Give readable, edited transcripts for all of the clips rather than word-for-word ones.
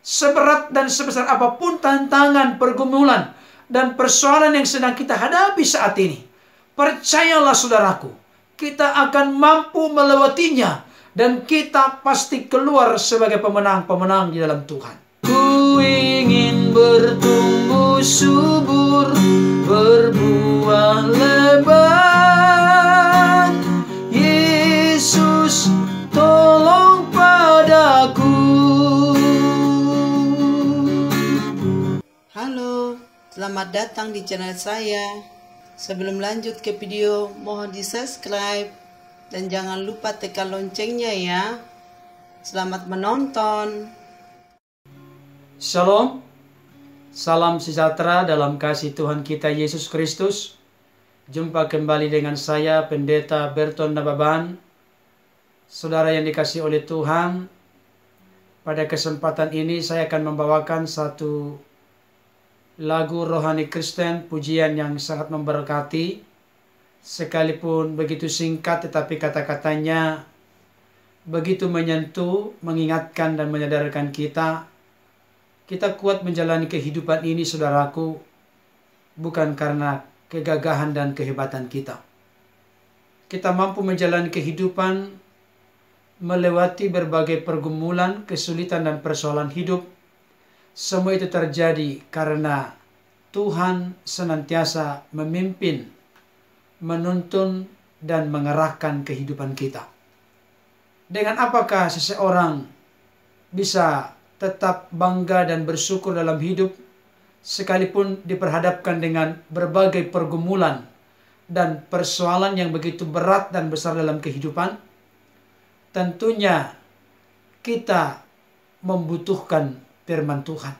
Seberat dan sebesar apapun tantangan, pergumulan, dan persoalan yang sedang kita hadapi saat ini, percayalah saudaraku, kita akan mampu melewatinya. Dan kita pasti keluar sebagai pemenang-pemenang di dalam Tuhan. Ku ingin bertumbuh subur, berbuah lebat. Yesus, tolong padaku. Halo, selamat datang di channel saya. Sebelum lanjut ke video, mohon di subscribe dan jangan lupa tekan loncengnya ya. Selamat menonton. Shalom, salam sejahtera dalam kasih Tuhan kita Yesus Kristus. Jumpa kembali dengan saya, Pendeta Berton Nababan. Saudara yang dikasihi oleh Tuhan, pada kesempatan ini saya akan membawakan satu lagu rohani Kristen, pujian yang sangat memberkati. Sekalipun begitu singkat, tetapi kata-katanya begitu menyentuh, mengingatkan dan menyadarkan kita kuat menjalani kehidupan ini, saudaraku, bukan karena kegagahan dan kehebatan kita. Kita mampu menjalani kehidupan, melewati berbagai pergumulan, kesulitan dan persoalan hidup. Semua itu terjadi karena Tuhan senantiasa memimpin, menuntun dan mengarahkan kehidupan kita. Dengan apakah seseorang bisa tetap bangga dan bersyukur dalam hidup sekalipun diperhadapkan dengan berbagai pergumulan dan persoalan yang begitu berat dan besar dalam kehidupan? Tentunya kita membutuhkan firman Tuhan.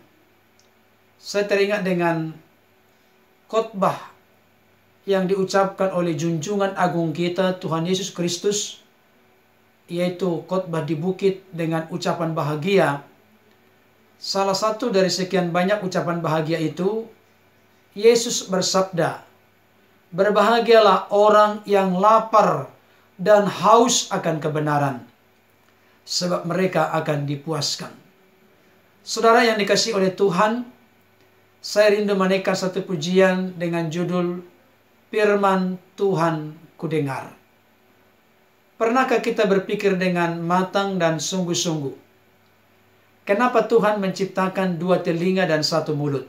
Saya teringat dengan khotbah yang diucapkan oleh junjungan agung kita Tuhan Yesus Kristus, yaitu khotbah di bukit dengan ucapan bahagia. Salah satu dari sekian banyak ucapan bahagia itu, Yesus bersabda, "Berbahagialah orang yang lapar dan haus akan kebenaran, sebab mereka akan dipuaskan." Saudara yang dikasihi oleh Tuhan, saya rindu menaikkan satu pujian dengan judul Firman Tuhan Kudengar. Pernahkah kita berpikir dengan matang dan sungguh-sungguh, kenapa Tuhan menciptakan dua telinga dan satu mulut?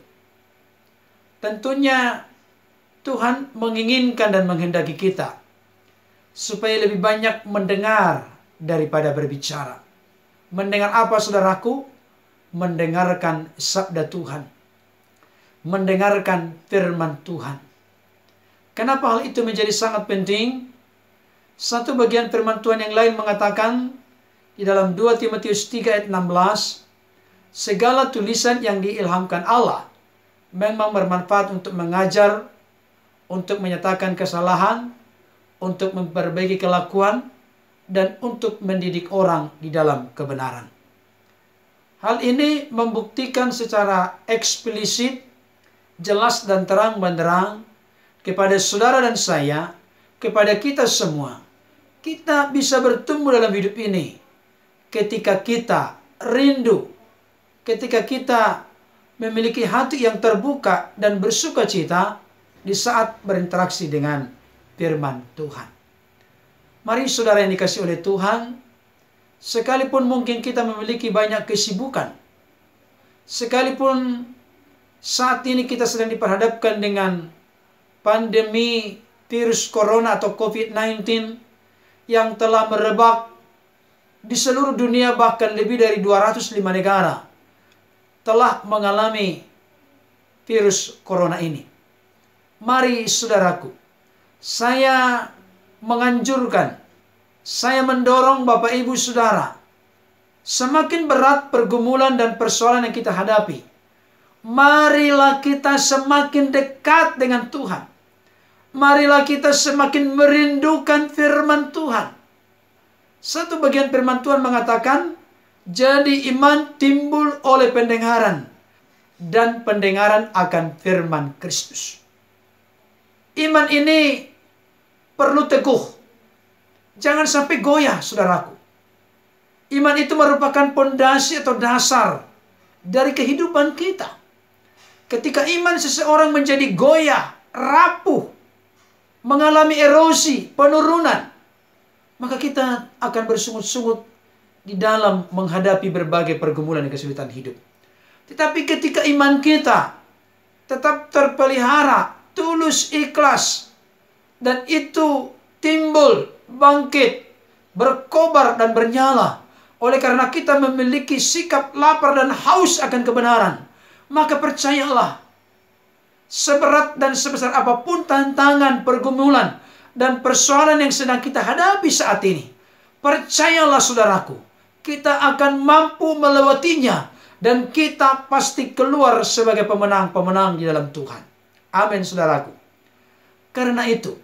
Tentunya Tuhan menginginkan dan menghendaki kita supaya lebih banyak mendengar daripada berbicara. Mendengar apa, saudaraku? Mendengarkan sabda Tuhan, mendengarkan firman Tuhan. Kenapa hal itu menjadi sangat penting? Satu bagian firman Tuhan yang lain mengatakan di dalam 2 Timotius 3 ayat 16, segala tulisan yang diilhamkan Allah memang bermanfaat untuk mengajar, untuk menyatakan kesalahan, untuk memperbaiki kelakuan, dan untuk mendidik orang di dalam kebenaran. Hal ini membuktikan secara eksplisit, jelas dan terang benderang kepada saudara dan saya, kepada kita semua, kita bisa bertumbuh dalam hidup ini ketika kita rindu, ketika kita memiliki hati yang terbuka dan bersuka cita di saat berinteraksi dengan firman Tuhan. Mari saudara yang dikasihi oleh Tuhan, sekalipun mungkin kita memiliki banyak kesibukan, sekalipun saat ini kita sedang diperhadapkan dengan pandemi virus corona atau COVID-19 yang telah merebak di seluruh dunia, bahkan lebih dari 205 negara telah mengalami virus corona ini. Mari saudaraku, saya menganjurkan, saya mendorong Bapak Ibu Saudara, semakin berat pergumulan dan persoalan yang kita hadapi, marilah kita semakin dekat dengan Tuhan. Marilah kita semakin merindukan firman Tuhan. Satu bagian firman Tuhan mengatakan, jadi iman timbul oleh pendengaran, dan pendengaran akan firman Kristus. Iman ini perlu teguh. Jangan sampai goyah, saudaraku. Iman itu merupakan pondasi atau dasar dari kehidupan kita. Ketika iman seseorang menjadi goyah, rapuh, mengalami erosi, penurunan, maka kita akan bersungut-sungut di dalam menghadapi berbagai pergumulan dan kesulitan hidup. Tetapi ketika iman kita tetap terpelihara, tulus, ikhlas, dan itu timbul, bangkit, berkobar dan bernyala, oleh karena kita memiliki sikap lapar dan haus akan kebenaran, maka percayalah, seberat dan sebesar apapun tantangan, pergumulan, dan persoalan yang sedang kita hadapi saat ini, percayalah saudaraku, kita akan mampu melewatinya, dan kita pasti keluar sebagai pemenang-pemenang di dalam Tuhan. Amin saudaraku. Karena itu,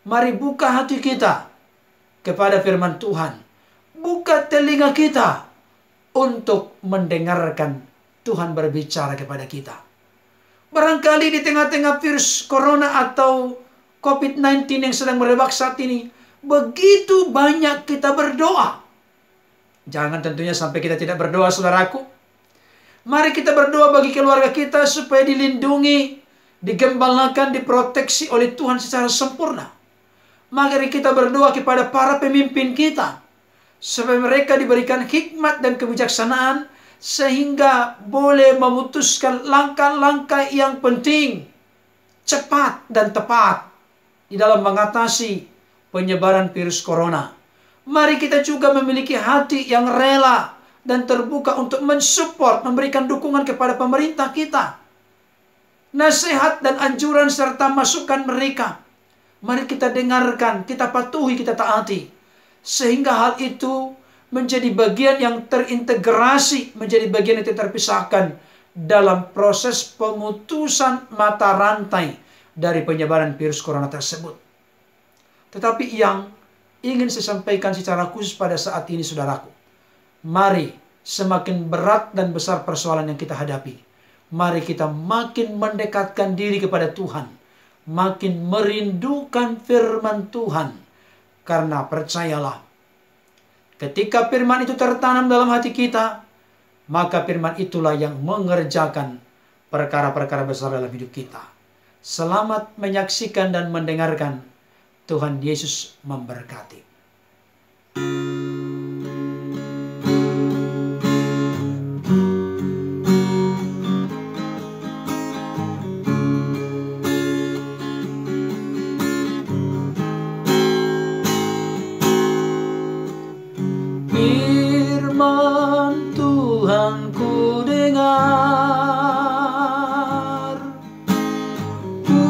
mari buka hati kita kepada firman Tuhan. Buka telinga kita untuk mendengarkan Tuhan berbicara kepada kita. Barangkali di tengah-tengah virus corona atau COVID-19 yang sedang merebak saat ini, begitu banyak kita berdoa. Jangan tentunya sampai kita tidak berdoa saudaraku. Mari kita berdoa bagi keluarga kita supaya dilindungi, digembalakan, diproteksi oleh Tuhan secara sempurna. Mari kita berdoa kepada para pemimpin kita, supaya mereka diberikan hikmat dan kebijaksanaan, sehingga boleh memutuskan langkah-langkah yang penting, cepat dan tepat, di dalam mengatasi penyebaran virus corona. Mari kita juga memiliki hati yang rela dan terbuka untuk mensupport, memberikan dukungan kepada pemerintah kita. Nasihat dan anjuran serta masukan mereka, mari kita dengarkan, kita patuhi, kita taati. Sehingga hal itu menjadi bagian yang terintegrasi, menjadi bagian yang tidak terpisahkan dalam proses pemutusan mata rantai dari penyebaran virus corona tersebut. Tetapi yang ingin saya sampaikan secara khusus pada saat ini saudaraku, mari semakin berat dan besar persoalan yang kita hadapi, mari kita makin mendekatkan diri kepada Tuhan, makin merindukan firman Tuhan. Karena percayalah, ketika firman itu tertanam dalam hati kita, maka firman itulah yang mengerjakan perkara-perkara besar dalam hidup kita. Selamat menyaksikan dan mendengarkan. Tuhan Yesus memberkati. Firman Tuhan ku dengar, ku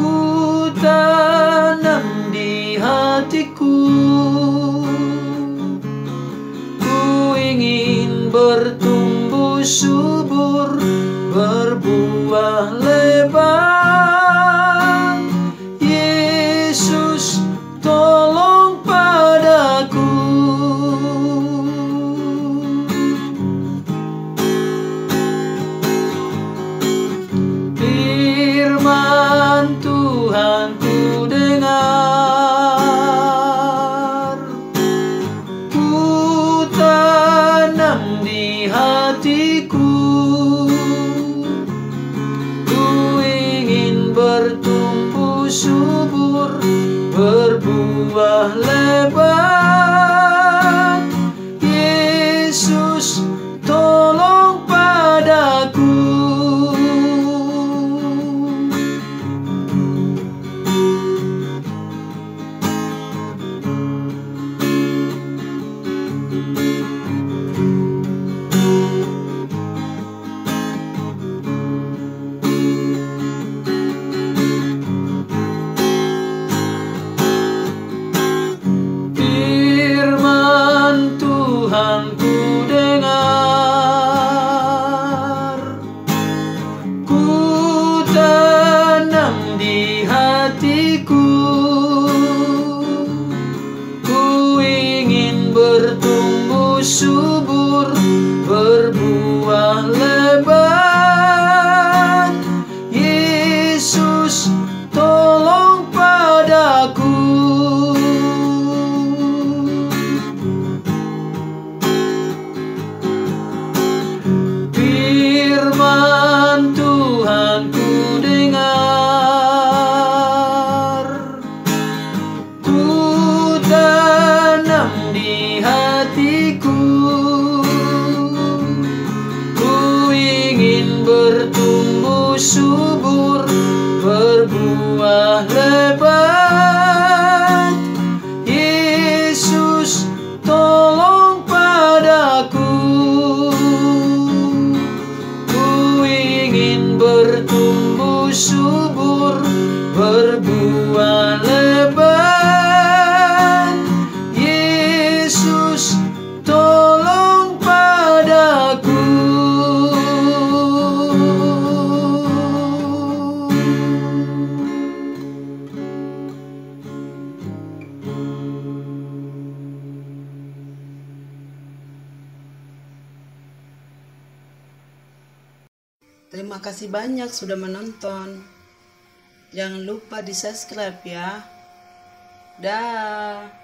tanam di hatiku, ku ingin bertumbuh subur, berbuah lebat. Yesus tolong padaku. Firman Tuhan ku dengar, ku tanam di hatiku, ku ingin bertumbuh subur, berbuah lebat. Yesus tolong padaku. Firman bertumbuh subur, berbuah lebat. Yesus, tolong padaku. Ku ingin bertumbuh subur, berbuah lebat. Yesus, tolong padaku. Terima kasih banyak sudah menonton. Jangan lupa di subscribe ya. Dah.